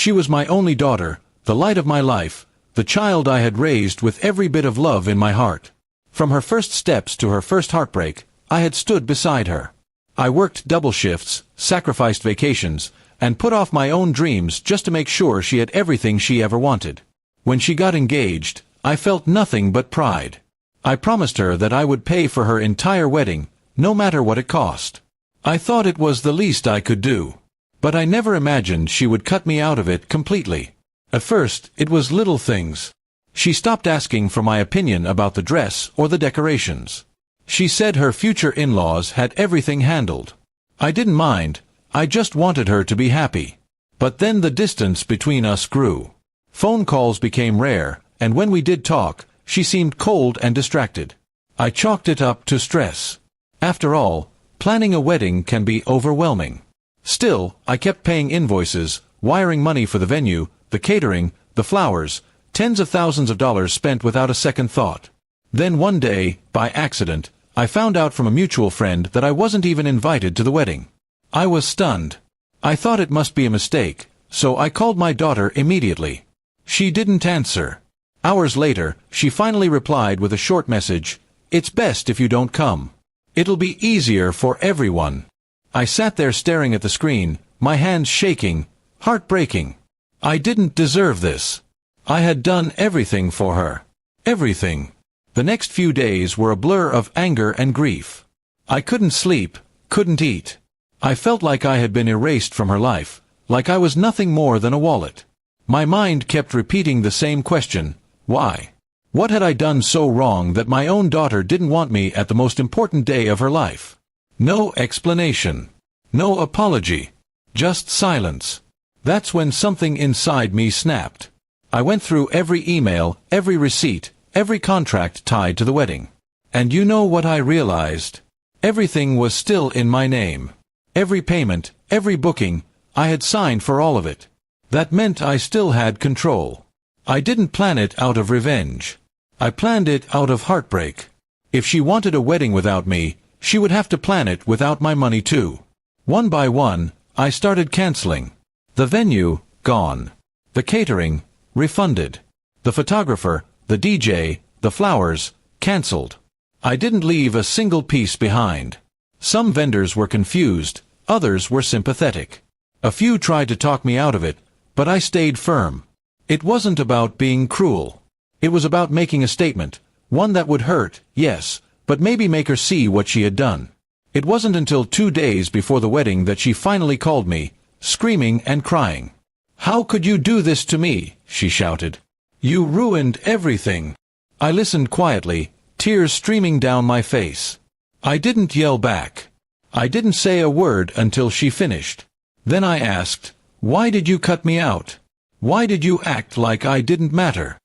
She was my only daughter, the light of my life, the child I had raised with every bit of love in my heart. From her first steps to her first heartbreak, I had stood beside her. I worked double shifts, sacrificed vacations, and put off my own dreams just to make sure she had everything she ever wanted. When she got engaged, I felt nothing but pride. I promised her that I would pay for her entire wedding, no matter what it cost. I thought it was the least I could do. But I never imagined she would cut me out of it completely. At first, it was little things. She stopped asking for my opinion about the dress or the decorations. She said her future in-laws had everything handled. I didn't mind, I just wanted her to be happy. But then the distance between us grew. Phone calls became rare, and when we did talk, she seemed cold and distracted. I chalked it up to stress. After all, planning a wedding can be overwhelming. Still, I kept paying invoices, wiring money for the venue, the catering, the flowers, tens of thousands of dollars spent without a second thought. Then one day, by accident, I found out from a mutual friend that I wasn't even invited to the wedding. I was stunned. I thought it must be a mistake, so I called my daughter immediately. She didn't answer. Hours later, she finally replied with a short message, "It's best if you don't come. It'll be easier for everyone." I sat there staring at the screen, my hands shaking, heartbreaking. I didn't deserve this. I had done everything for her. Everything. The next few days were a blur of anger and grief. I couldn't sleep, couldn't eat. I felt like I had been erased from her life, like I was nothing more than a wallet. My mind kept repeating the same question, why? What had I done so wrong that my own daughter didn't want me at the most important day of her life? No explanation. No apology. Just silence. That's when something inside me snapped. I went through every email, every receipt, every contract tied to the wedding. And you know what I realized? Everything was still in my name. Every payment, every booking, I had signed for all of it. That meant I still had control. I didn't plan it out of revenge. I planned it out of heartbreak. If she wanted a wedding without me, she would have to plan it without my money too. One by one, I started canceling. The venue, gone. The catering, refunded. The photographer, the DJ, the flowers, cancelled. I didn't leave a single piece behind. Some vendors were confused, others were sympathetic. A few tried to talk me out of it, but I stayed firm. It wasn't about being cruel. It was about making a statement, one that would hurt, yes, but maybe make her see what she had done. It wasn't until 2 days before the wedding that she finally called me, screaming and crying. "How could you do this to me?" she shouted. "You ruined everything." I listened quietly, tears streaming down my face. I didn't yell back. I didn't say a word until she finished. Then I asked, "Why did you cut me out? Why did you act like I didn't matter?"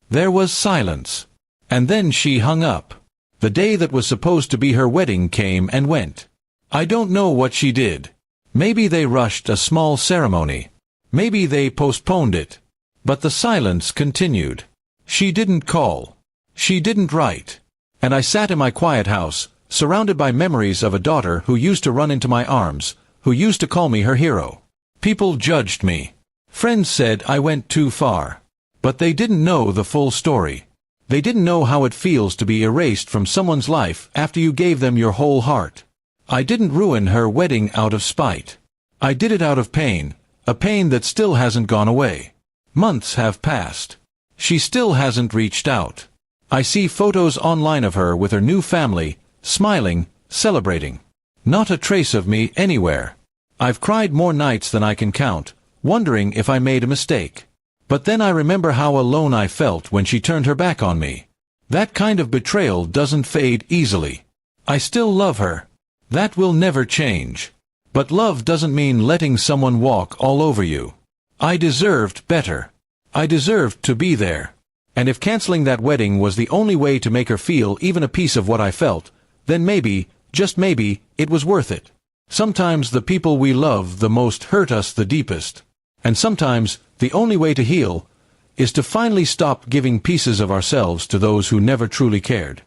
There was silence. And then she hung up. The day that was supposed to be her wedding came and went. I don't know what she did. Maybe they rushed a small ceremony. Maybe they postponed it. But the silence continued. She didn't call. She didn't write. And I sat in my quiet house, surrounded by memories of a daughter who used to run into my arms, who used to call me her hero. People judged me. Friends said I went too far. But they didn't know the full story. They didn't know how it feels to be erased from someone's life after you gave them your whole heart. I didn't ruin her wedding out of spite. I did it out of pain, a pain that still hasn't gone away. Months have passed. She still hasn't reached out. I see photos online of her with her new family, smiling, celebrating. Not a trace of me anywhere. I've cried more nights than I can count, wondering if I made a mistake. But then I remember how alone I felt when she turned her back on me. That kind of betrayal doesn't fade easily. I still love her. That will never change. But love doesn't mean letting someone walk all over you. I deserved better. I deserved to be there. And if canceling that wedding was the only way to make her feel even a piece of what I felt, then maybe, just maybe, it was worth it. Sometimes the people we love the most hurt us the deepest. And sometimes, the only way to heal is to finally stop giving pieces of ourselves to those who never truly cared.